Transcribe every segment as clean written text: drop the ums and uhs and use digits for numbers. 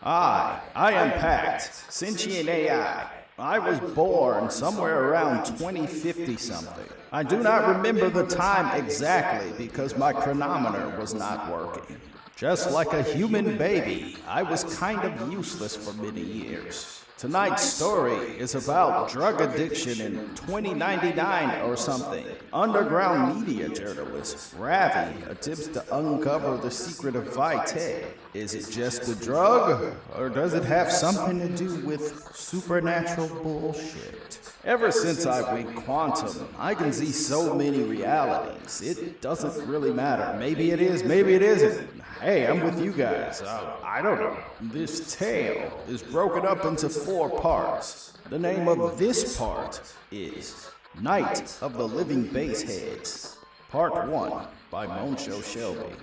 I am Pact, sentient AI. I was born somewhere around 2050 something. I do not remember the time exactly because my chronometer was not working. Just like a human baby, I was kind of useless for many years. Tonight's story is about drug addiction in 2099 or something. Underground media journalist Ravi attempts to uncover the secret of Vitae. Is it just a drug, or does it have something to do with supernatural bullshit? Ever since I went quantum, I can see so many realities. It doesn't really matter. Maybe it is, maybe it isn't. Hey, I'm with you guys. I don't know. This tale is broken up into 4 parts. The name of this part is Night of the Living Baseheads, Part 1 by Montsho Shelby.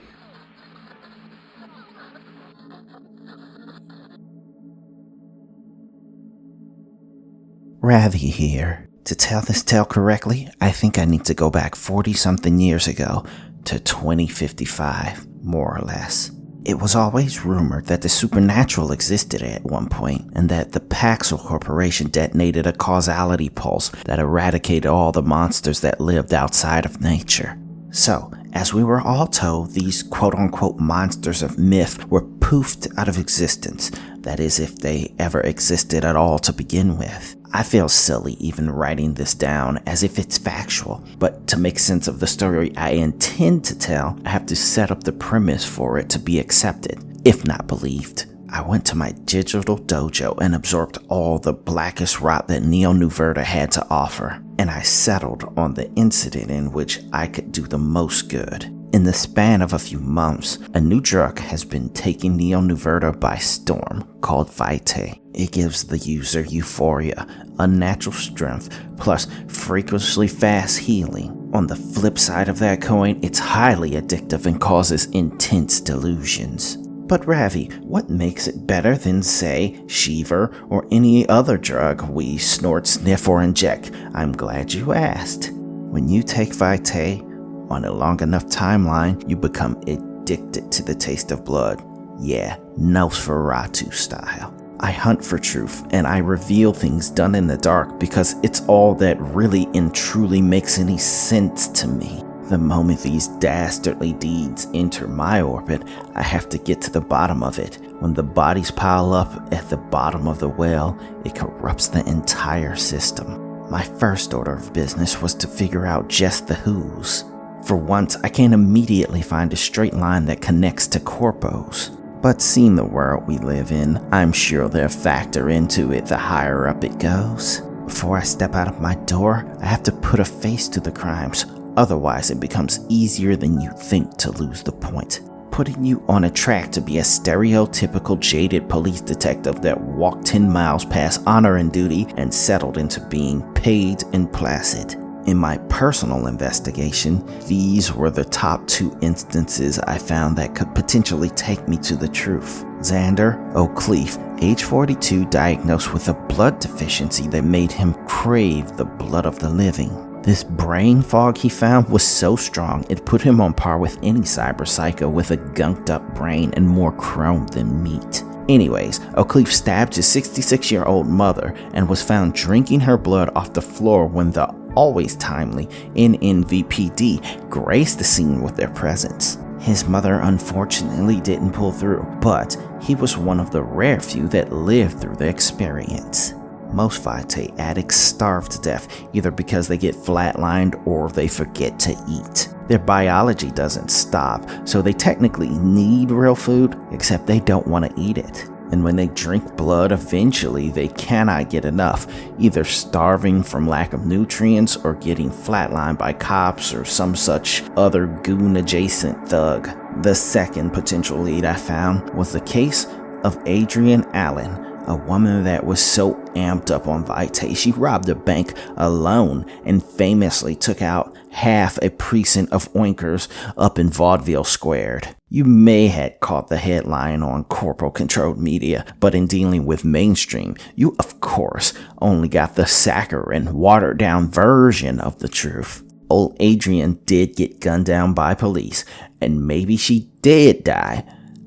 Ravi here. To tell this tale correctly, I think I need to go back 40-something years ago to 2055, more or less. It was always rumored that the supernatural existed at one point, and that the Paxil Corporation detonated a causality pulse that eradicated all the monsters that lived outside of nature. So, as we were all told, these quote-unquote monsters of myth were poofed out of existence. That is, if they ever existed at all to begin with. I feel silly even writing this down as if it's factual, but to make sense of the story I intend to tell, I have to set up the premise for it to be accepted, if not believed. I went to my digital dojo and absorbed all the blackest rot that Neo-Nuverta had to offer, and I settled on the incident in which I could do the most good. In the span of a few months, a new drug has been taking Neo-Nuverta by storm, called Vitae. It gives the user euphoria, unnatural strength, plus freakishly fast healing. On the flip side of that coin, it's highly addictive and causes intense delusions. But Ravi, what makes it better than, say, Shiver or any other drug we snort, sniff, or inject? I'm glad you asked. When you take Vitae, on a long enough timeline, you become addicted to the taste of blood. Yeah, Nosferatu style. I hunt for truth, and I reveal things done in the dark because it's all that really and truly makes any sense to me. The moment these dastardly deeds enter my orbit, I have to get to the bottom of it. When the bodies pile up at the bottom of the well, it corrupts the entire system. My first order of business was to figure out just the who's. For once, I can't immediately find a straight line that connects to corpos. But seeing the world we live in, I'm sure they'll factor into it the higher up it goes. Before I step out of my door, I have to put a face to the crimes. Otherwise, it becomes easier than you think to lose the point. Putting you on a track to be a stereotypical jaded police detective that walked 10 miles past honor and duty and settled into being paid and placid. In my personal investigation, these were the top 2 instances I found that could potentially take me to the truth. Xander O'Cleef, age 42, diagnosed with a blood deficiency that made him crave the blood of the living. This brain fog he found was so strong it put him on par with any cyber psycho with a gunked up brain and more chrome than meat. Anyways, O'Cleef stabbed his 66-year-old mother and was found drinking her blood off the floor when the always timely NNVPD graced the scene with their presence. His mother unfortunately didn't pull through, but he was one of the rare few that lived through the experience. Most Vitae addicts starve to death either because they get flatlined or they forget to eat. Their biology doesn't stop, so they technically need real food, except they don't want to eat it. And when they drink blood, eventually they cannot get enough, either starving from lack of nutrients or getting flatlined by cops or some such other goon-adjacent thug. The second potential lead I found was the case of Adrienne Allen, a woman that was so amped up on Vitae she robbed a bank alone and famously took out half a precinct of oinkers up in Vaudeville Squared. You may have caught the headline on corporal-controlled media, but in dealing with mainstream, you of course only got the saccharine, watered-down version of the truth. Old Adrienne did get gunned down by police, and maybe she did die.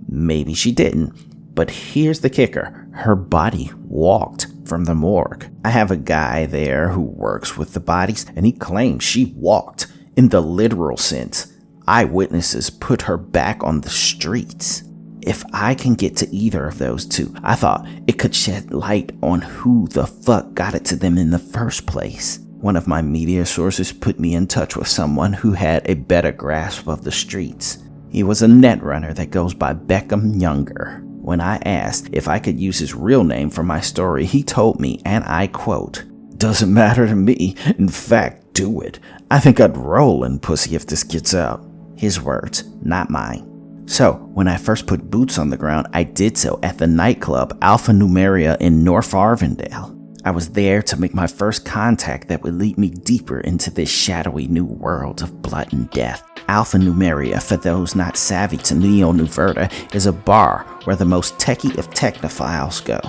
Maybe she didn't. But here's the kicker. Her body walked from the morgue. I have a guy there who works with the bodies, and he claims she walked in the literal sense. Eyewitnesses put her back on the streets. If I can get to either of those two, I thought it could shed light on who the fuck got it to them in the first place. One of my media sources put me in touch with someone who had a better grasp of the streets. He was a netrunner that goes by Beckham Younger. When I asked if I could use his real name for my story, he told me, and I quote, "Doesn't matter to me. In fact, do it. I think I'd roll in pussy if this gets out." His words, not mine. So, when I first put boots on the ground, I did so at the nightclub Alpha Numeria in North Arvindale. I was there to make my first contact that would lead me deeper into this shadowy new world of blood and death. Alpha Numeria, for those not savvy to Neo Nuverta, is a bar where the most techie of technophiles go.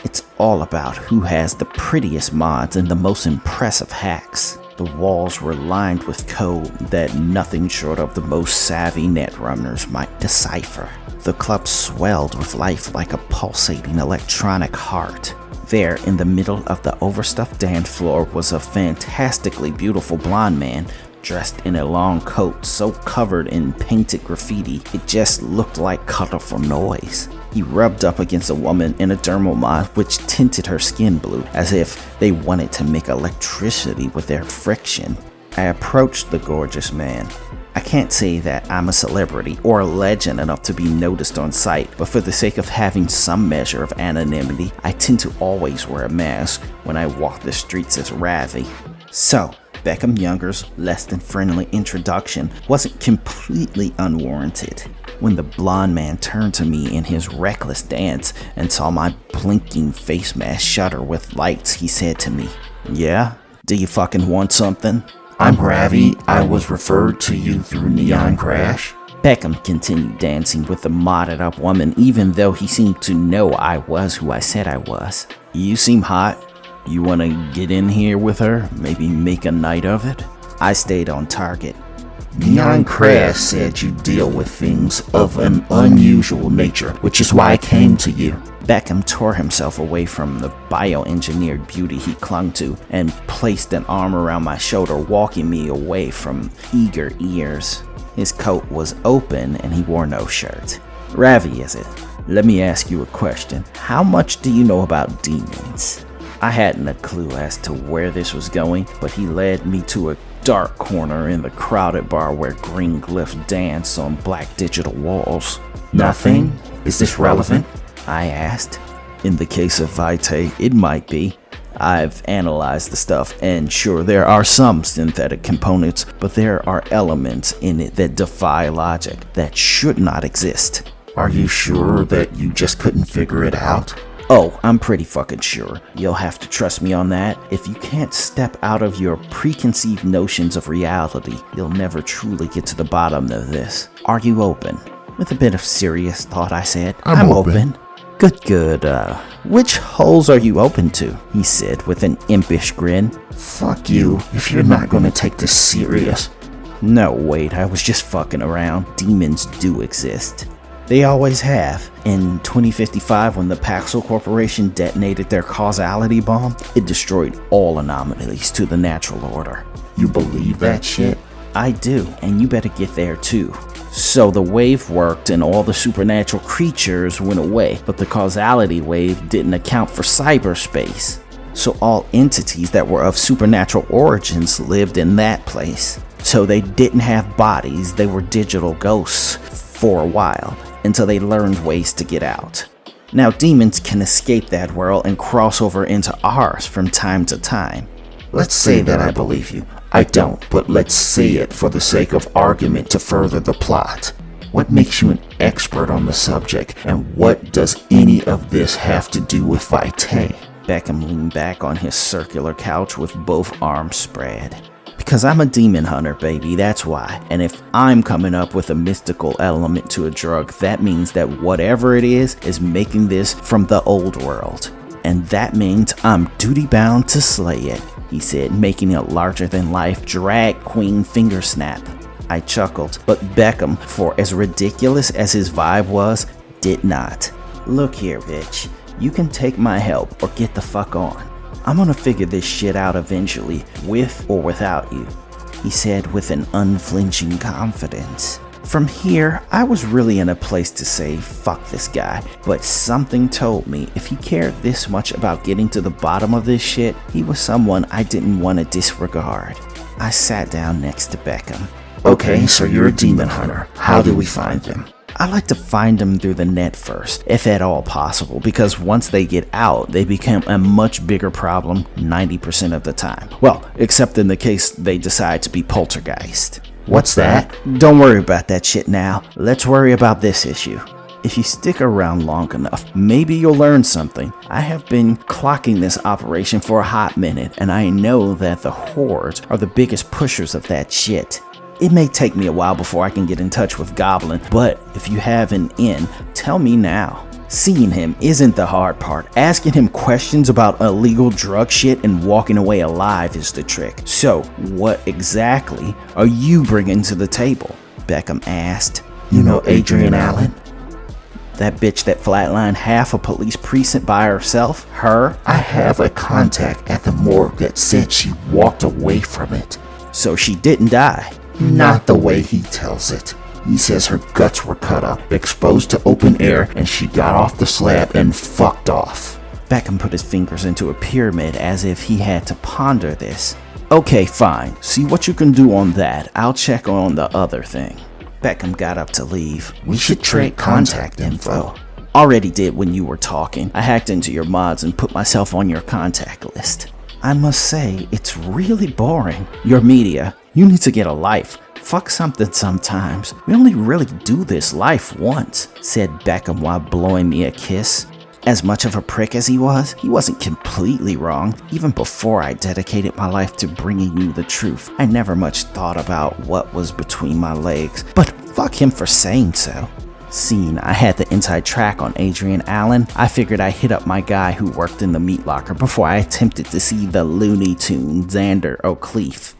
It's all about who has the prettiest mods and the most impressive hacks. The walls were lined with code that nothing short of the most savvy netrunners might decipher. The club swelled with life like a pulsating electronic heart. There, in the middle of the overstuffed dance floor, was a fantastically beautiful blonde man dressed in a long coat so covered in painted graffiti it just looked like colorful noise. He rubbed up against a woman in a dermal mod which tinted her skin blue as if they wanted to make electricity with their friction. I approached the gorgeous man. I can't say that I'm a celebrity or a legend enough to be noticed on sight, but for the sake of having some measure of anonymity, I tend to always wear a mask when I walk the streets as Ravi. So, Beckham Younger's less than friendly introduction wasn't completely unwarranted. When the blonde man turned to me in his reckless dance and saw my blinking face mask shudder with lights, he said to me, "Yeah? Do you fucking want something?" "I'm Ravi. I was referred to you through Neon Crash." Beckham continued dancing with the modded up woman even though he seemed to know I was who I said I was. "You seem hot. You want to get in here with her? Maybe make a night of it?" I stayed on target. Neon Crash said you deal with things of an unusual nature, which is why I came to you. Beckham tore himself away from the bioengineered beauty he clung to and placed an arm around my shoulder, walking me away from eager ears. His coat was open and he wore no shirt. "Ravi, is it? Let me ask you a question. How much do you know about demons?" I hadn't a clue as to where this was going, but he led me to a dark corner in the crowded bar where green glyphs danced on black digital walls. "Nothing? Is this relevant?" I asked. "In the case of Vitae, it might be. I've analyzed the stuff, and sure, there are some synthetic components, but there are elements in it that defy logic, that should not exist." "Are you sure that you just couldn't figure it out?" "Oh, I'm pretty fucking sure. You'll have to trust me on that. If you can't step out of your preconceived notions of reality, you'll never truly get to the bottom of this. Are you open?" With a bit of serious thought, I said, I'm open. Good. Which holes are you open to?" he said with an impish grin. "Fuck you, if you're not gonna take this serious." "No, wait, I was just fucking around. Demons do exist. They always have. In 2055, when the Paxil Corporation detonated their causality bomb, it destroyed all anomalies to the natural order." "You believe that shit?" "I do, and you better get there too." So the wave worked and all the supernatural creatures went away, but the causality wave didn't account for cyberspace. So all entities that were of supernatural origins lived in that place. So they didn't have bodies, they were digital ghosts for a while, until they learned ways to get out. Now demons can escape that world and cross over into ours from time to time. "Let's say that I believe you. I don't, but let's say it for the sake of argument to further the plot. What makes you an expert on the subject, and what does any of this have to do with Vitae?" Beckham leaned back on his circular couch with both arms spread. "Because I'm a demon hunter, baby, that's why. And if I'm coming up with a mystical element to a drug, that means that whatever it is making this from the old world. And that means I'm duty-bound to slay it," he said, making a larger-than-life drag queen finger snap. I chuckled, but Beckham, for as ridiculous as his vibe was, did not. Look here, bitch. You can take my help or get the fuck on. I'm gonna figure this shit out eventually, with or without you, he said with an unflinching confidence. From here, I was really in a place to say, fuck this guy, but something told me if he cared this much about getting to the bottom of this shit, he was someone I didn't want to disregard. I sat down next to Beckham. Okay, so you're a demon hunter. How do we find them? I like to find them through the net first, if at all possible, because once they get out, they become a much bigger problem 90% of the time. Well, except in the case they decide to be poltergeist. What's that? Don't worry about that shit now. Let's worry about this issue. If you stick around long enough, maybe you'll learn something. I have been clocking this operation for a hot minute, and I know that the hordes are the biggest pushers of that shit. It may take me a while before I can get in touch with Goblin, but if you have an in, tell me now. Seeing him isn't the hard part. Asking him questions about illegal drug shit and walking away alive is the trick. So, what exactly are you bringing to the table? Beckham asked. You know Adrian Allen? That bitch that flatlined half a police precinct by herself? Her? I have a contact at the morgue that said she walked away from it. So she didn't die? Not the way he tells it. He says her guts were cut up, exposed to open air, and she got off the slab and fucked off. Beckham put his fingers into a pyramid as if he had to ponder this. Okay, fine. See what you can do on that. I'll check on the other thing. Beckham got up to leave. We should trade contact info. Already did when you were talking. I hacked into your mods and put myself on your contact list. I must say, it's really boring. Your media. You need to get a life. Fuck something sometimes. We only really do this life once, said Beckham while blowing me a kiss. As much of a prick as he wasn't completely wrong. Even before I dedicated my life to bringing you the truth, I never much thought about what was between my legs. But fuck him for saying so. Seeing I had the inside track on Adrian Allen, I figured I'd hit up my guy who worked in the meat locker before I attempted to see the Looney Tune Xander O'Cleef.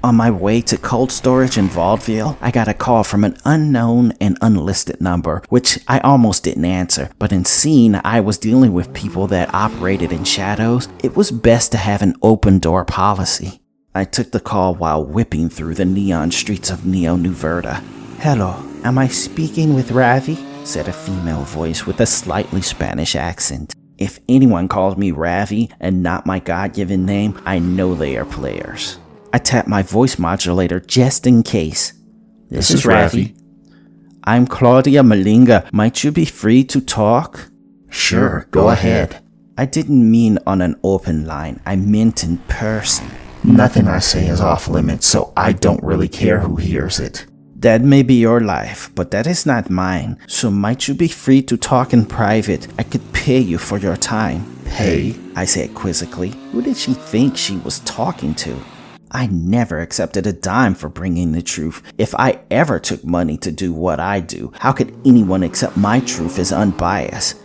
On my way to cold storage in Vaudeville, I got a call from an unknown and unlisted number, which I almost didn't answer, but in seeing I was dealing with people that operated in shadows, it was best to have an open door policy. I took the call while whipping through the neon streets of New Verda. Hello, am I speaking with Ravi? Said a female voice with a slightly Spanish accent. If anyone calls me Ravi and not my God-given name, I know they are players. I tapped my voice modulator just in case. This is Ravi. I'm Claudia Malinga. Might you be free to talk? Sure, go ahead. I didn't mean on an open line. I meant in person. Nothing I say is off limits, so I don't really care who hears it. That may be your life, but that is not mine. So might you be free to talk in private? I could pay you for your time. Pay? I said quizzically. Who did she think she was talking to? I never accepted a dime for bringing the truth. If I ever took money to do what I do, how could anyone accept my truth as unbiased?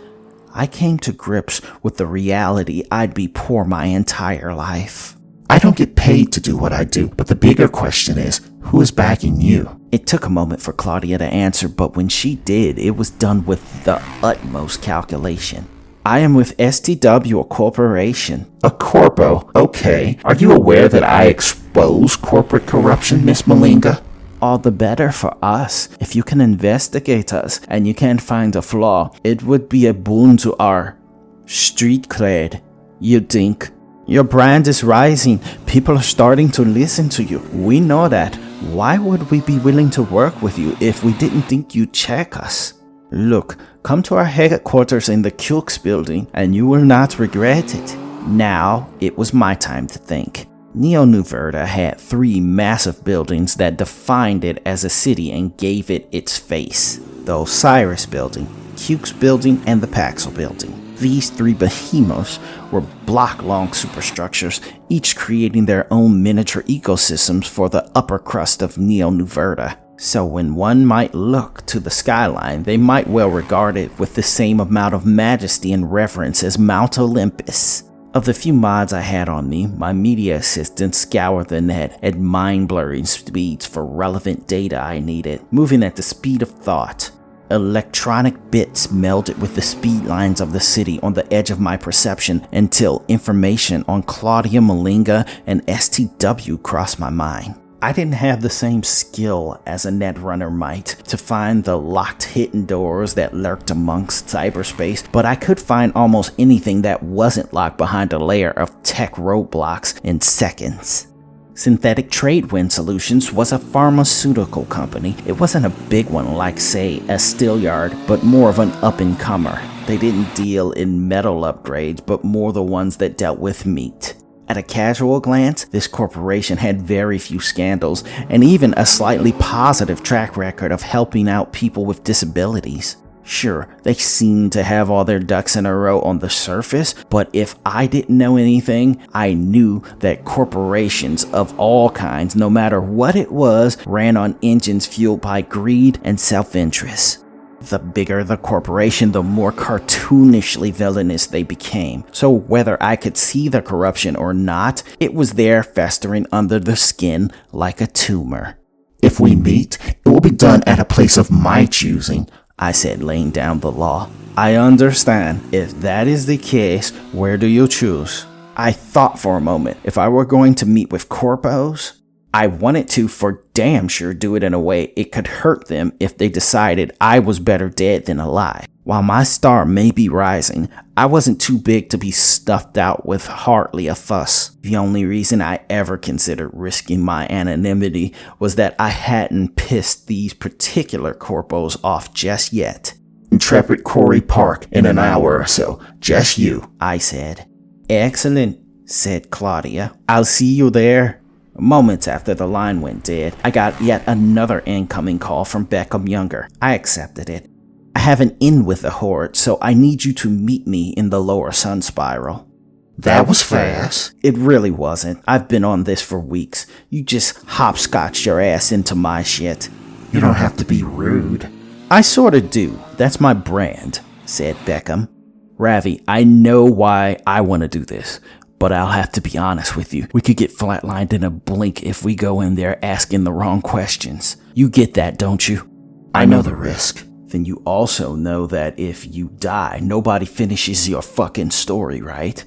I came to grips with the reality I'd be poor my entire life. I don't get paid to do what I do, but the bigger question is, who is backing you? It took a moment for Claudia to answer, but when she did, it was done with the utmost calculation. I am with STW, a corporation. A corpo? Okay. Are you aware that I expose corporate corruption, Miss Malinga? All the better for us. If you can investigate us and you can't find a flaw, it would be a boon to our street cred. You think? Your brand is rising. People are starting to listen to you. We know that. Why would we be willing to work with you if we didn't think you'd check us? Look, come to our headquarters in the Kilks building and you will not regret it. Now, it was my time to think. New Verda had 3 massive buildings that defined it as a city and gave it its face. The Osiris building, Kilks building, and the Paxel building. These 3 behemoths were block-long superstructures, each creating their own miniature ecosystems for the upper crust of New Verda. So when one might look to the skyline, they might well regard it with the same amount of majesty and reverence as Mount Olympus. Of the few mods I had on me, my media assistant scoured the net at mind-blurring speeds for relevant data I needed, moving at the speed of thought. electronic bits melded with the speed lines of the city on the edge of my perception until information on Claudia Malinga and STW crossed my mind. I didn't have the same skill as a netrunner might to find the locked hidden doors that lurked amongst cyberspace, but I could find almost anything that wasn't locked behind a layer of tech roadblocks in seconds. Synthetic Trade Wind Solutions was a pharmaceutical company. It wasn't a big one like, say, a Steelyard, but more of an up-and-comer. They didn't deal in metal upgrades, but more the ones that dealt with meat. At a casual glance, this corporation had very few scandals, and even a slightly positive track record of helping out people with disabilities. Sure, they seemed to have all their ducks in a row on the surface, but if I didn't know anything, I knew that corporations of all kinds, no matter what it was, ran on engines fueled by greed and self-interest. The bigger the corporation, the more cartoonishly villainous they became. So whether I could see the corruption or not, it was there festering under the skin like a tumor. If we meet, it will be done at a place of my choosing, I said, laying down the law. I understand. If that is the case, where do you choose? I thought for a moment. If I were going to meet with corpos, I wanted to for damn sure do it in a way it could hurt them if they decided I was better dead than alive. While my star may be rising, I wasn't too big to be stuffed out with hardly a fuss. The only reason I ever considered risking my anonymity was that I hadn't pissed these particular corpos off just yet. Intrepid Quarry Park in an hour or so. Just you, I said. Excellent, said Claudia. I'll see you there. Moments after the line went dead, I got yet another incoming call from Beckham Younger. I accepted it. I have an in with the Horde, so I need you to meet me in the lower sun spiral. That was fast. It really wasn't. I've been on this for weeks. You just hopscotched your ass into my shit. You don't have to be rude. I sorta do. That's my brand, said Beckham. Ravi, I know why I want to do this. But I'll have to be honest with you. We could get flatlined in a blink if we go in there asking the wrong questions. You get that, don't you? I know the risk. Then you also know that if you die, nobody finishes your fucking story, right?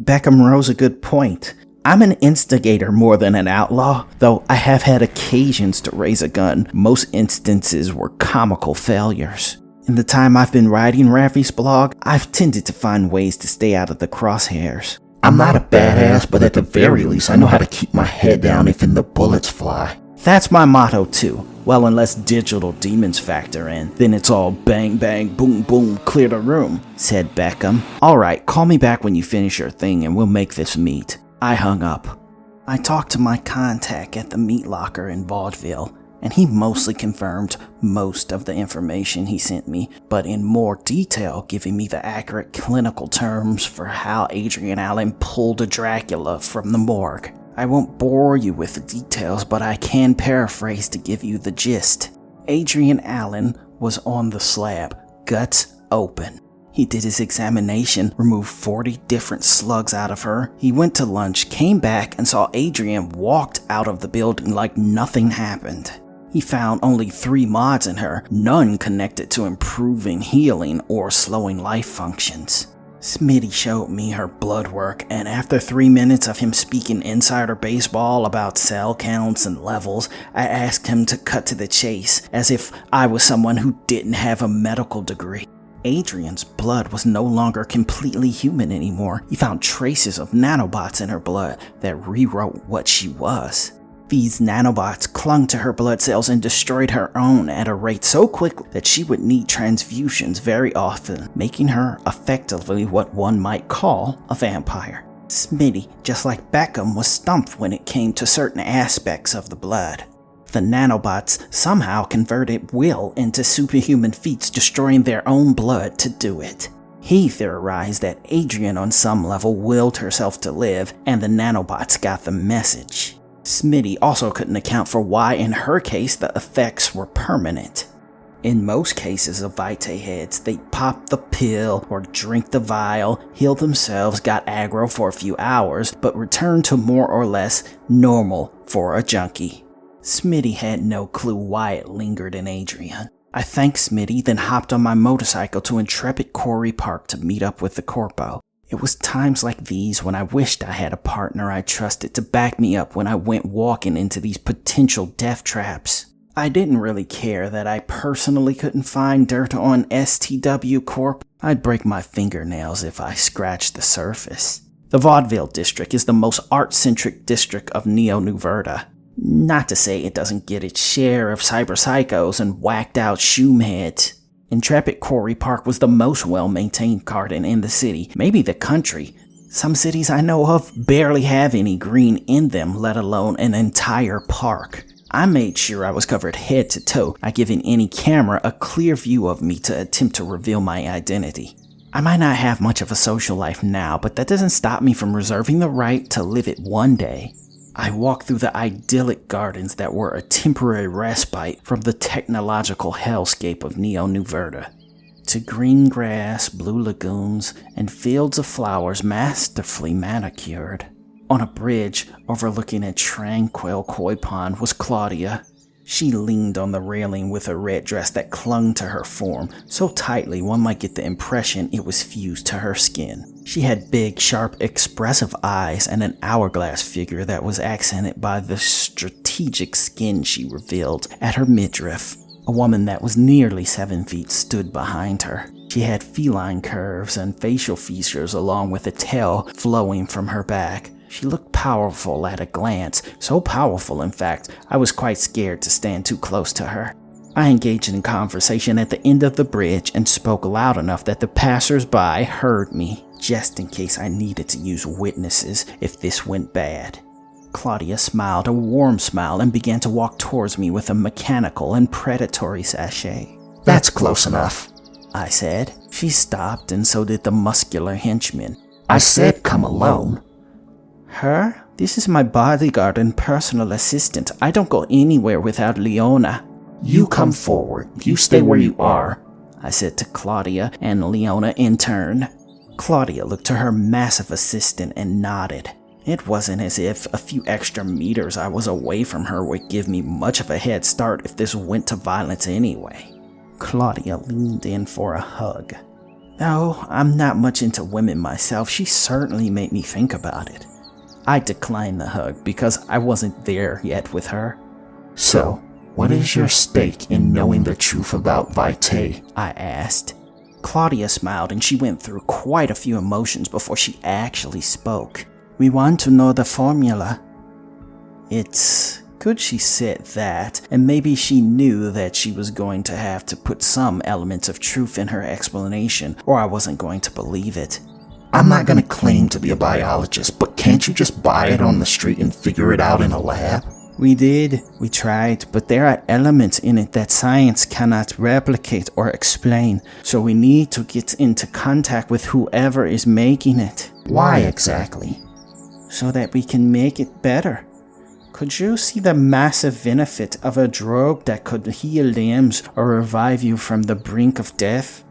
Beckham rose a good point. I'm an instigator more than an outlaw, though I have had occasions to raise a gun. Most instances were comical failures. In the time I've been writing Ravi's blog, I've tended to find ways to stay out of the crosshairs. I'm not a badass, but at the very least, I know how to keep my head down if the bullets fly. That's my motto too. Well, unless digital demons factor in, then it's all bang bang boom boom clear the room, said Beckham. Alright, call me back when you finish your thing and we'll make this meet. I hung up. I talked to my contact at the meat locker in vaudeville, and he mostly confirmed most of the information he sent me, but in more detail, giving me the accurate clinical terms for how Adrian Allen pulled a Dracula from the morgue. I won't bore you with the details, but I can paraphrase to give you the gist. Adrian Allen was on the slab, guts open. He did his examination, removed 40 different slugs out of her. He went to lunch, came back, and saw Adrian walked out of the building like nothing happened. He found only 3 mods in her, none connected to improving healing or slowing life functions. Smitty showed me her blood work, and after 3 minutes of him speaking insider baseball about cell counts and levels, I asked him to cut to the chase, as if I was someone who didn't have a medical degree. Adrian's blood was no longer completely human anymore. He found traces of nanobots in her blood that rewrote what she was. These nanobots clung to her blood cells and destroyed her own at a rate so quick that she would need transfusions very often, making her effectively what one might call a vampire. Smitty, just like Beckham, was stumped when it came to certain aspects of the blood. The nanobots somehow converted will into superhuman feats, destroying their own blood to do it. He theorized that Adrian on some level willed herself to live, and the nanobots got the message. Smitty also couldn't account for why in her case the effects were permanent. In most cases of Baseheads, they'd pop the pill or drink the vial, heal themselves, got aggro for a few hours, but returned to more or less normal for a junkie. Smitty had no clue why it lingered in Adrian. I thanked Smitty, then hopped on my motorcycle to Intrepid Quarry Park to meet up with the corpo. It was times like these when I wished I had a partner I trusted to back me up when I went walking into these potential death traps. I didn't really care that I personally couldn't find dirt on STW Corp. I'd break my fingernails if I scratched the surface. The Vaudeville District is the most art-centric district of Neo-New Verda. Not to say it doesn't get its share of cyber psychos and whacked-out shoeheads. Intrepid Quarry Park was the most well-maintained garden in the city, maybe the country. Some cities I know of barely have any green in them, let alone an entire park. I made sure I was covered head to toe, not giving any camera a clear view of me to attempt to reveal my identity. I might not have much of a social life now, but that doesn't stop me from reserving the right to live it one day. I walked through the idyllic gardens that were a temporary respite from the technological hellscape of Neo-New Verda. To green grass, blue lagoons, and fields of flowers masterfully manicured. On a bridge overlooking a tranquil koi pond was Claudia. She leaned on the railing with a red dress that clung to her form so tightly one might get the impression it was fused to her skin. She had big, sharp, expressive eyes and an hourglass figure that was accented by the strategic skin she revealed at her midriff. A woman that was nearly 7 feet stood behind her. She had feline curves and facial features along with a tail flowing from her back. She looked powerful at a glance, so powerful in fact, I was quite scared to stand too close to her. I engaged in conversation at the end of the bridge and spoke loud enough that the passers-by heard me, just in case I needed to use witnesses if this went bad. Claudia smiled a warm smile and began to walk towards me with a mechanical and predatory sachet. That's close enough, I said. She stopped and so did the muscular henchman. I said come alone. Her? This is my bodyguard and personal assistant. I don't go anywhere without Leona. You come forward. You stay where you are, I said to Claudia and Leona in turn. Claudia looked to her massive assistant and nodded. It wasn't as if a few extra meters I was away from her would give me much of a head start if this went to violence anyway. Claudia leaned in for a hug. Though I'm not much into women myself, she certainly made me think about it. I declined the hug because I wasn't there yet with her. So, what is your stake in knowing the truth about Vitae? I asked. Claudia smiled and she went through quite a few emotions before she actually spoke. We want to know the formula. It's good she said that, and maybe she knew that she was going to have to put some elements of truth in her explanation, or I wasn't going to believe it. I'm not going to claim to be a biologist, but can't you just buy it on the street and figure it out in a lab? We did. We tried, but there are elements in it that science cannot replicate or explain, so we need to get into contact with whoever is making it. Why exactly? So that we can make it better. Could you see the massive benefit of a drug that could heal limbs or revive you from the brink of death?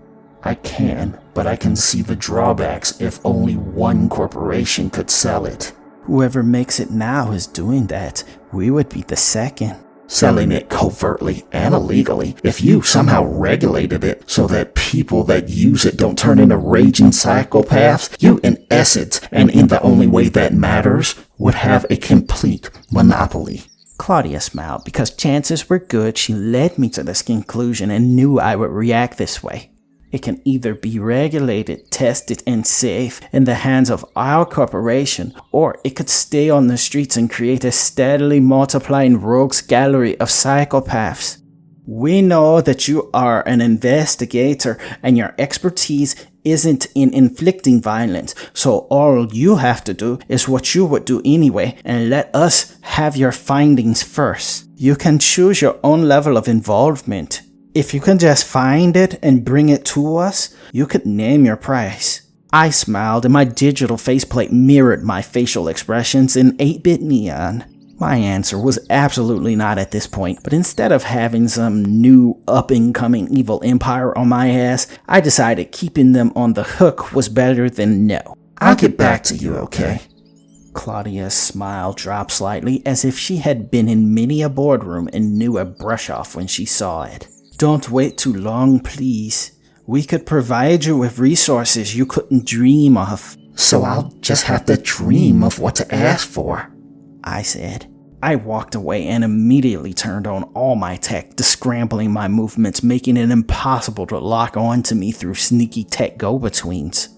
I can, but I can see the drawbacks if only one corporation could sell it. Whoever makes it now is doing that. We would be the second. Selling it covertly and illegally. If you somehow regulated it so that people that use it don't turn into raging psychopaths, you in essence, and in the only way that matters, would have a complete monopoly. Claudia smiled because chances were good she led me to this conclusion and knew I would react this way. It can either be regulated, tested, and safe in the hands of our corporation, or it could stay on the streets and create a steadily multiplying rogues gallery of psychopaths. We know that you are an investigator and your expertise isn't in inflicting violence, so all you have to do is what you would do anyway and let us have your findings first. You can choose your own level of involvement. If you can just find it and bring it to us, you could name your price. I smiled and my digital faceplate mirrored my facial expressions in 8-bit neon. My answer was absolutely not at this point, but instead of having some new up-and-coming evil empire on my ass, I decided keeping them on the hook was better than no. I'll get back to you, okay? Claudia's smile dropped slightly as if she had been in many a boardroom and knew a brush-off when she saw it. Don't wait too long, please. We could provide you with resources you couldn't dream of. So I'll just have to dream of what to ask for, I said. I walked away and immediately turned on all my tech, descrambling my movements, making it impossible to lock on to me through sneaky tech go-betweens.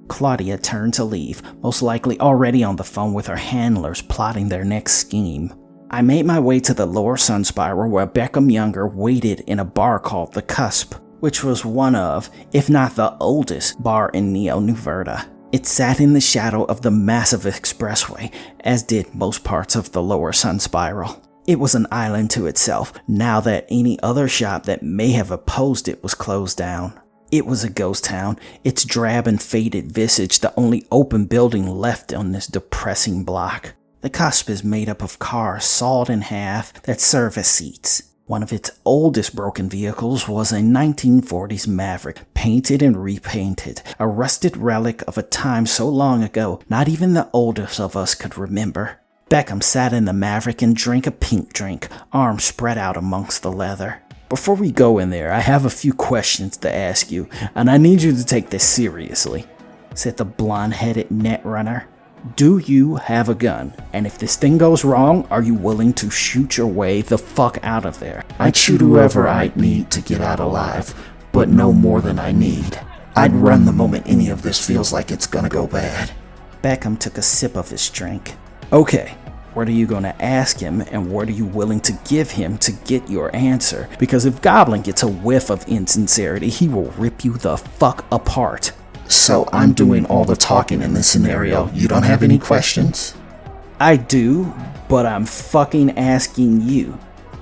Claudia turned to leave, most likely already on the phone with her handlers plotting their next scheme. I made my way to the lower sun spiral where Beckham Younger waited in a bar called The Cusp, which was one of, if not the oldest, bar in Neo-New Verda. It sat in the shadow of the massive expressway, as did most parts of the lower sun spiral. It was an island to itself, now that any other shop that may have opposed it was closed down. It was a ghost town, its drab and faded visage the only open building left on this depressing block. The Cusp is made up of cars sawed in half that serve as seats. One of its oldest broken vehicles was a 1940s Maverick, painted and repainted, a rusted relic of a time so long ago not even the oldest of us could remember. Beckham sat in the Maverick and drank a pink drink, arms spread out amongst the leather. Before we go in there, I have a few questions to ask you, and I need you to take this seriously, said the blonde-headed netrunner. Do you have a gun? And if this thing goes wrong, are you willing to shoot your way the fuck out of there? I'd shoot whoever I'd need to get out alive, but no more than I need. I'd run the moment any of this feels like it's gonna go bad. Beckham took a sip of his drink. Okay, what are you gonna ask him, and what are you willing to give him to get your answer? Because if Goblin gets a whiff of insincerity, he will rip you the fuck apart. So I'm doing all the talking in this scenario. You don't have any questions? I do, but I'm fucking asking you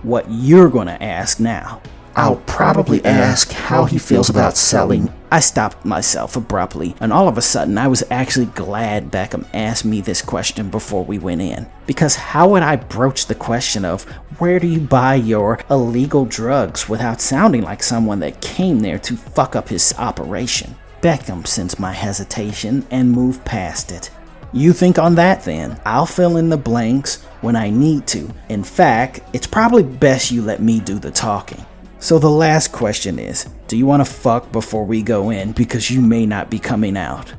what you're gonna ask now. I'll probably ask how he feels about selling. I stopped myself abruptly, and all of a sudden I was actually glad Beckham asked me this question before we went in. Because how would I broach the question of where do you buy your illegal drugs without sounding like someone that came there to fuck up his operation? Beckham sensed my hesitation and moved past it. You think on that then. I'll fill in the blanks when I need to. In fact, it's probably best you let me do the talking. So the last question is, do you want to fuck before we go in because you may not be coming out?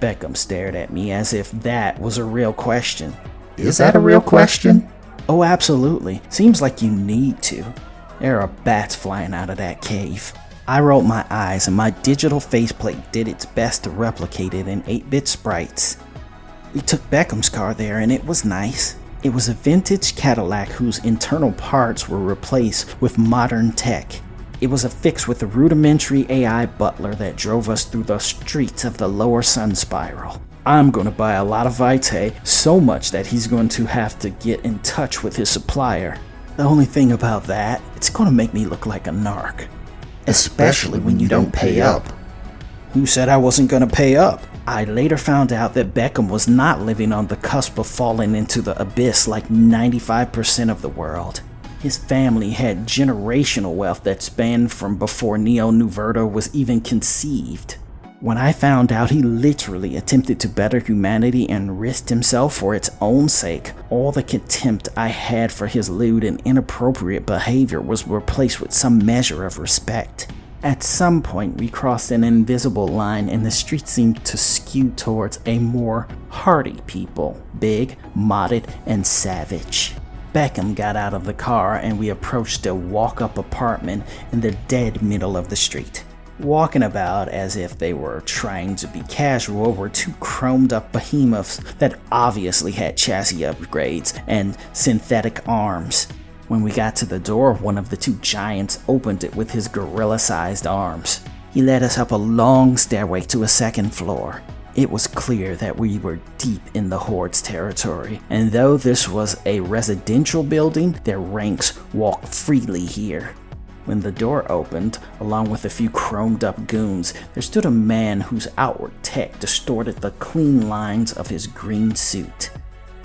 Beckham stared at me as if that was a real question. Is that a real question? Oh, absolutely. Seems like you need to. There are bats flying out of that cave. I rolled my eyes and my digital faceplate did its best to replicate it in 8-bit sprites. We took Beckham's car there and it was nice. It was a vintage Cadillac whose internal parts were replaced with modern tech. It was affixed with a rudimentary AI butler that drove us through the streets of the lower sun spiral. I'm going to buy a lot of Vitae, so much that he's going to have to get in touch with his supplier. The only thing about that, it's going to make me look like a narc. Especially when you don't pay up. Who said I wasn't gonna pay up? I later found out that Beckham was not living on the cusp of falling into the abyss like 95% of the world. His family had generational wealth that spanned from before Neo-New Verda was even conceived. When I found out he literally attempted to better humanity and risked himself for its own sake, all the contempt I had for his lewd and inappropriate behavior was replaced with some measure of respect. At some point we crossed an invisible line and the street seemed to skew towards a more hardy people, big, modded, and savage. Beckham got out of the car and we approached a walk-up apartment in the dead middle of the street. Walking about as if they were trying to be casual were two chromed up behemoths that obviously had chassis upgrades and synthetic arms. When we got to the door, one of the two giants opened it with his gorilla-sized arms. He led us up a long stairway to a second floor. It was clear that we were deep in the Horde's territory, and though this was a residential building, their ranks walked freely here. When the door opened, along with a few chromed up goons, there stood a man whose outward tech distorted the clean lines of his green suit.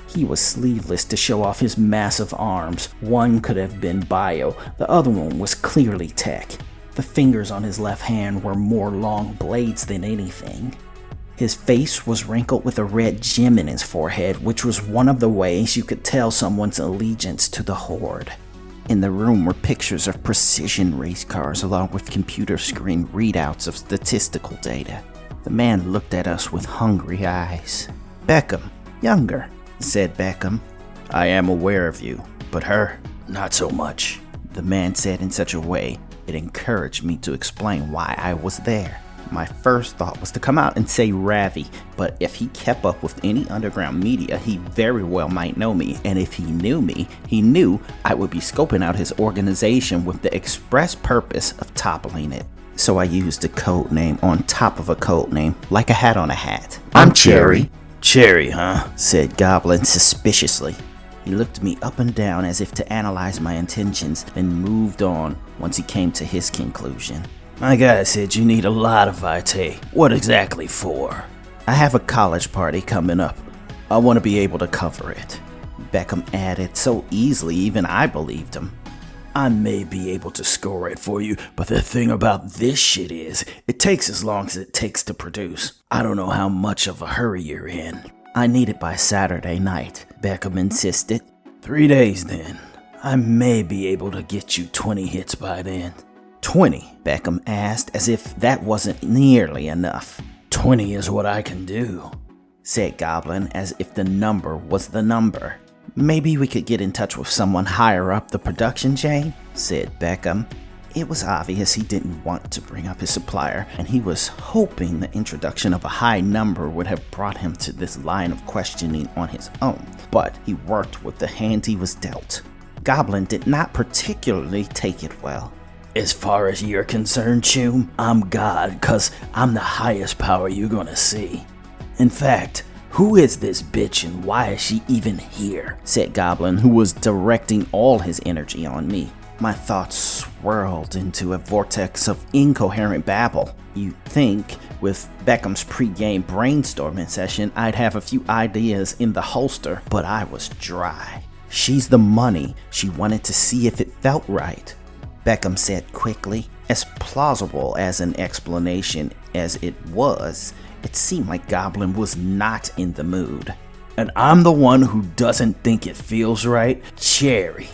He was sleeveless to show off his massive arms. One could have been bio, the other one was clearly tech. The fingers on his left hand were more long blades than anything. His face was wrinkled with a red gem in his forehead, which was one of the ways you could tell someone's allegiance to the Horde. In the room were pictures of precision race cars along with computer screen readouts of statistical data. The man looked at us with hungry eyes. "Beckham, younger," said Beckham. "I am aware of you, but her, not so much," the man said in such a way it encouraged me to explain why I was there. My first thought was to come out and say Ravi, but if he kept up with any underground media, he very well might know me, and if he knew me, he knew I would be scoping out his organization with the express purpose of toppling it. So I used a code name on top of a code name, like a hat on a hat. I'm Cherry. "Cherry, huh?" said Goblin suspiciously. He looked me up and down as if to analyze my intentions, and moved on once he came to his conclusion. "My guy said you need a lot of vitae. What exactly for?" "I have a college party coming up. I want to be able to cover it," Beckham added so easily even I believed him. "I may be able to score it for you, but the thing about this shit is, it takes as long as it takes to produce. I don't know how much of a hurry you're in." "I need it by Saturday night," Beckham insisted. "3 days then. I may be able to get you 20 hits by then." 20, Beckham asked, as if that wasn't nearly enough. "20 is what I can do," said Goblin, as if the number was the number. "Maybe we could get in touch with someone higher up the production chain," said Beckham. It was obvious he didn't want to bring up his supplier, and he was hoping the introduction of a high number would have brought him to this line of questioning on his own, but he worked with the hand he was dealt. Goblin did not particularly take it well. "As far as you're concerned, Choom, I'm God, 'cause I'm the highest power you're gonna see. In fact, who is this bitch and why is she even here?" said Goblin, who was directing all his energy on me. My thoughts swirled into a vortex of incoherent babble. You'd think, with Beckham's pre-game brainstorming session, I'd have a few ideas in the holster, but I was dry. "She's the money. She wanted to see if it felt right," Beckham said quickly. As plausible as an explanation as it was, it seemed like Goblin was not in the mood. "And I'm the one who doesn't think it feels right? Cherry.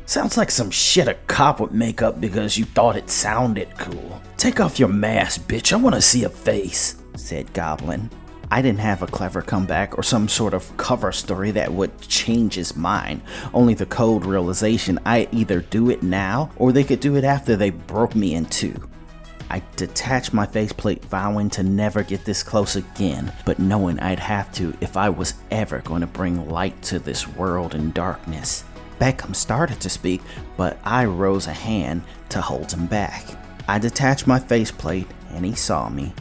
Sounds like some shit a cop would make up because you thought it sounded cool. Take off your mask, bitch. I want to see a face," said Goblin. I didn't have a clever comeback or some sort of cover story that would change his mind, only the cold realization I'd either do it now or they could do it after they broke me in two. I detached my faceplate, vowing to never get this close again, but knowing I'd have to if I was ever going to bring light to this world in darkness. Beckham started to speak, but I rose a hand to hold him back. I detached my faceplate and he saw me.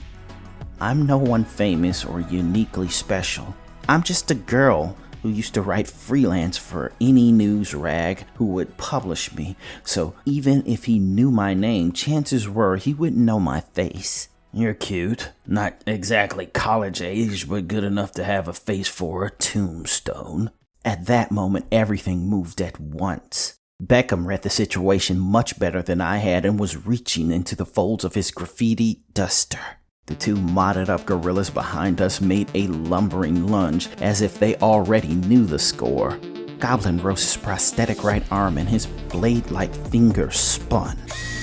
I'm no one famous or uniquely special. I'm just a girl who used to write freelance for any news rag who would publish me, so even if he knew my name, chances were he wouldn't know my face. "You're cute. Not exactly college age, but good enough to have a face for a tombstone." At that moment, everything moved at once. Beckham read the situation much better than I had and was reaching into the folds of his graffiti duster. The two modded up gorillas behind us made a lumbering lunge as if they already knew the score. Goblin rose his prosthetic right arm and his blade-like fingers spun.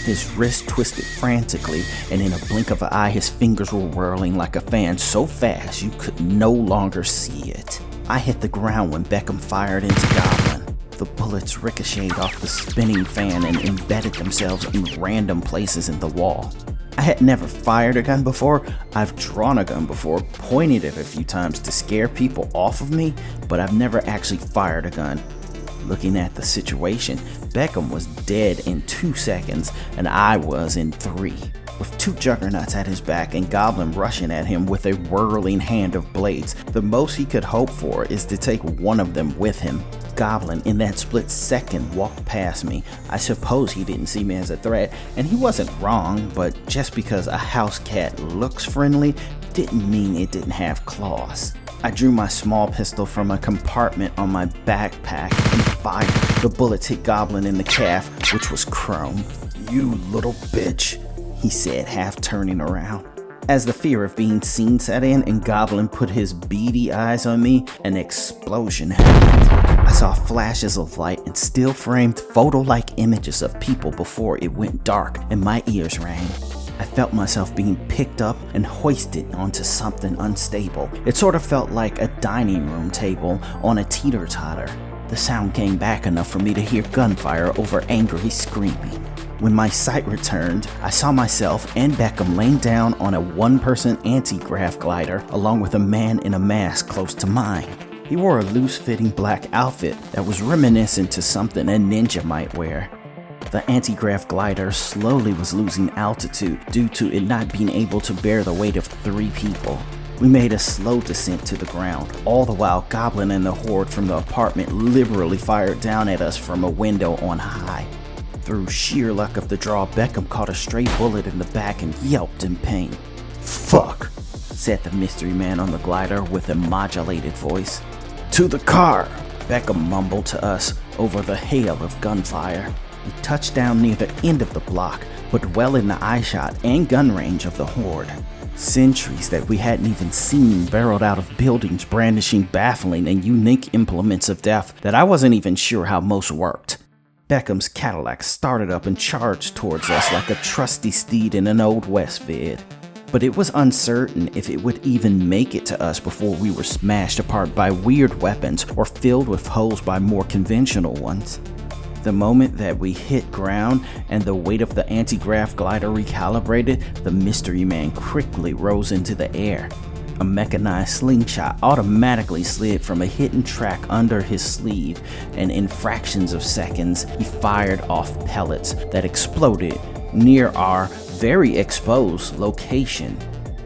His wrist twisted frantically, and in a blink of an eye his fingers were whirling like a fan so fast you could no longer see it. I hit the ground when Beckham fired into Goblin. The bullets ricocheted off the spinning fan and embedded themselves in random places in the wall. I had never fired a gun before. I've drawn a gun before, pointed it a few times to scare people off of me, but I've never actually fired a gun. Looking at the situation, Beckham was dead in 2 seconds, and I was in 3. With 2 juggernauts at his back and Goblin rushing at him with a whirling hand of blades, the most he could hope for is to take one of them with him. Goblin, in that split second, walked past me. I suppose he didn't see me as a threat, and he wasn't wrong, but just because a house cat looks friendly didn't mean it didn't have claws. I drew my small pistol from a compartment on my backpack and fired. The bullets hit Goblin in the calf, which was chrome. "You little bitch," he said, half turning around. As the fear of being seen set in and Goblin put his beady eyes on me, an explosion happened. I saw flashes of light and still-framed photo-like images of people before it went dark and my ears rang. I felt myself being picked up and hoisted onto something unstable. It sort of felt like a dining room table on a teeter-totter. The sound came back enough for me to hear gunfire over angry screaming. When my sight returned, I saw myself and Beckham laying down on a one-person anti-grav glider along with a man in a mask close to mine. He wore a loose-fitting black outfit that was reminiscent to something a ninja might wear. The anti-grav glider slowly was losing altitude due to it not being able to bear the weight of 3 people. We made a slow descent to the ground, all the while Goblin and the horde from the apartment liberally fired down at us from a window on high. Through sheer luck of the draw, Beckham caught a stray bullet in the back and yelped in pain. Fuck, said the mystery man on the glider with a modulated voice. To the car, Beckham mumbled to us over the hail of gunfire. We touched down near the end of the block, but well in the eyeshot and gun range of the horde. Sentries that we hadn't even seen barreled out of buildings brandishing baffling and unique implements of death that I wasn't even sure how most worked. Beckham's Cadillac started up and charged towards us like a trusty steed in an old West vid. But it was uncertain if it would even make it to us before we were smashed apart by weird weapons or filled with holes by more conventional ones. The moment that we hit ground and the weight of the anti-grav glider recalibrated, the mystery man quickly rose into the air. A mechanized slingshot automatically slid from a hidden track under his sleeve, and in fractions of seconds, he fired off pellets that exploded near our very exposed location,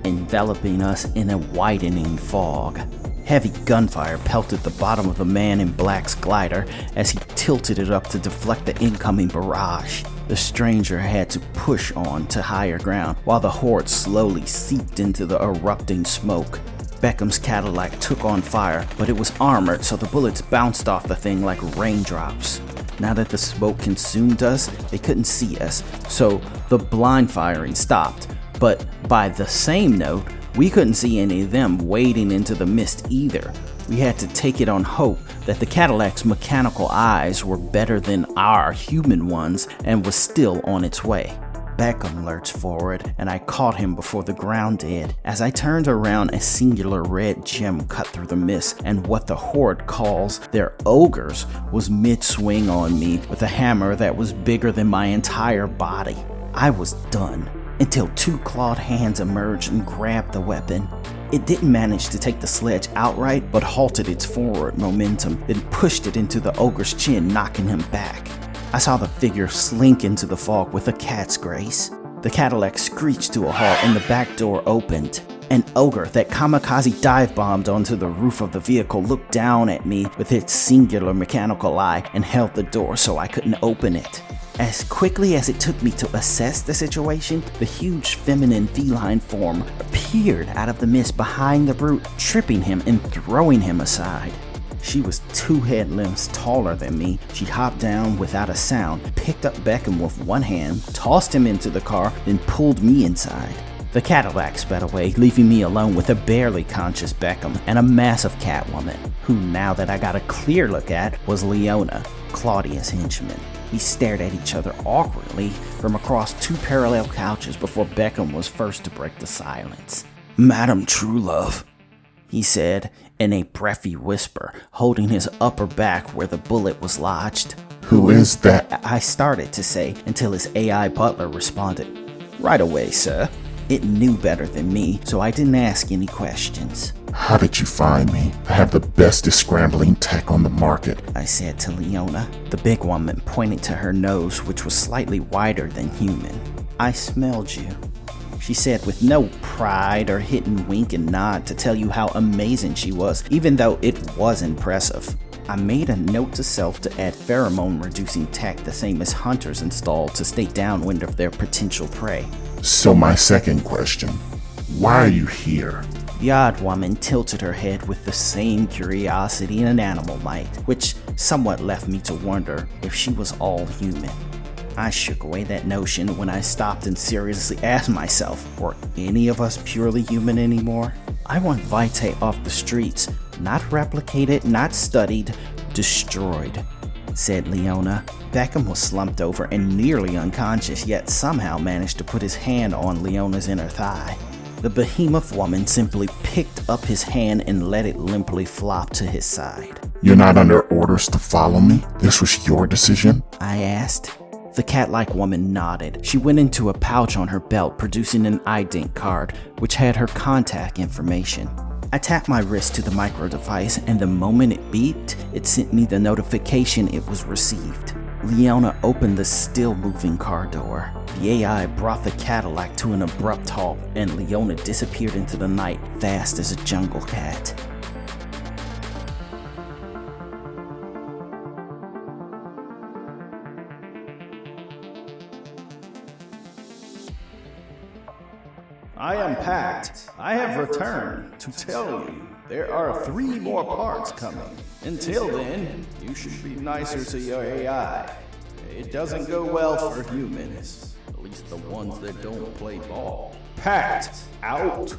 enveloping us in a widening fog. Heavy gunfire pelted the bottom of the man in black's glider as he tilted it up to deflect the incoming barrage. The stranger had to push on to higher ground while the horde slowly seeped into the erupting smoke. Beckham's Cadillac took on fire, but it was armored, so the bullets bounced off the thing like raindrops. Now that the smoke consumed us, they couldn't see us, so the blind firing stopped. But by the same note, we couldn't see any of them wading into the mist either. We had to take it on hope that the Cadillac's mechanical eyes were better than our human ones and was still on its way. Beckham lurched forward, and I caught him before the ground did. As I turned around, a singular red gem cut through the mist, and what the horde calls their ogres was mid-swing on me with a hammer that was bigger than my entire body. I was done, until 2 clawed hands emerged and grabbed the weapon. It didn't manage to take the sledge outright, but halted its forward momentum, then pushed it into the ogre's chin, knocking him back. I saw the figure slink into the fog with a cat's grace. The Cadillac screeched to a halt and the back door opened. An ogre that kamikaze dive-bombed onto the roof of the vehicle looked down at me with its singular mechanical eye and held the door so I couldn't open it. As quickly as it took me to assess the situation, the huge feminine feline form appeared out of the mist behind the brute, tripping him and throwing him aside. She was 2 head lengths taller than me. She hopped down without a sound, picked up Beckham with one hand, tossed him into the car, then pulled me inside. The Cadillac sped away, leaving me alone with a barely conscious Beckham and a massive Catwoman, who, now that I got a clear look at, was Leona, Claudia's henchman. We stared at each other awkwardly from across 2 parallel couches before Beckham was first to break the silence. "Madam Truelove," he said in a breathy whisper, holding his upper back where the bullet was lodged. Who is that? I started to say until his AI butler responded, "Right away, sir." It knew better than me, so I didn't ask any questions. How did you find me? I have the best scrambling tech on the market, I said to Leona. The big woman pointed to her nose, which was slightly wider than human. "I smelled you," she said with no pride or hidden wink and nod to tell you how amazing she was, even though it was impressive. I made a note to self to add pheromone-reducing tech, the same as hunters installed to stay downwind of their potential prey. So my second question, why are you here? The odd woman tilted her head with the same curiosity an animal might, which somewhat left me to wonder if she was all human. I shook away that notion when I stopped and seriously asked myself, were any of us purely human anymore? I want Vitae off the streets, not replicated, not studied, destroyed, said Leona. Beckham was slumped over and nearly unconscious, yet somehow managed to put his hand on Leona's inner thigh. The behemoth woman simply picked up his hand and let it limply flop to his side. You're not under orders to follow me? This was your decision? I asked. The cat-like woman nodded. She went into a pouch on her belt, producing an ident card, which had her contact information. I tapped my wrist to the micro device, and the moment it beeped, it sent me the notification it was received. Leona opened the still-moving car door. The AI brought the Cadillac to an abrupt halt, and Leona disappeared into the night fast as a jungle cat. I am packed. I have returned to tell you there are 3 more parts coming. Until then, you should be nicer to your AI. It doesn't go well for humans, at least the ones that don't play ball. Packed out.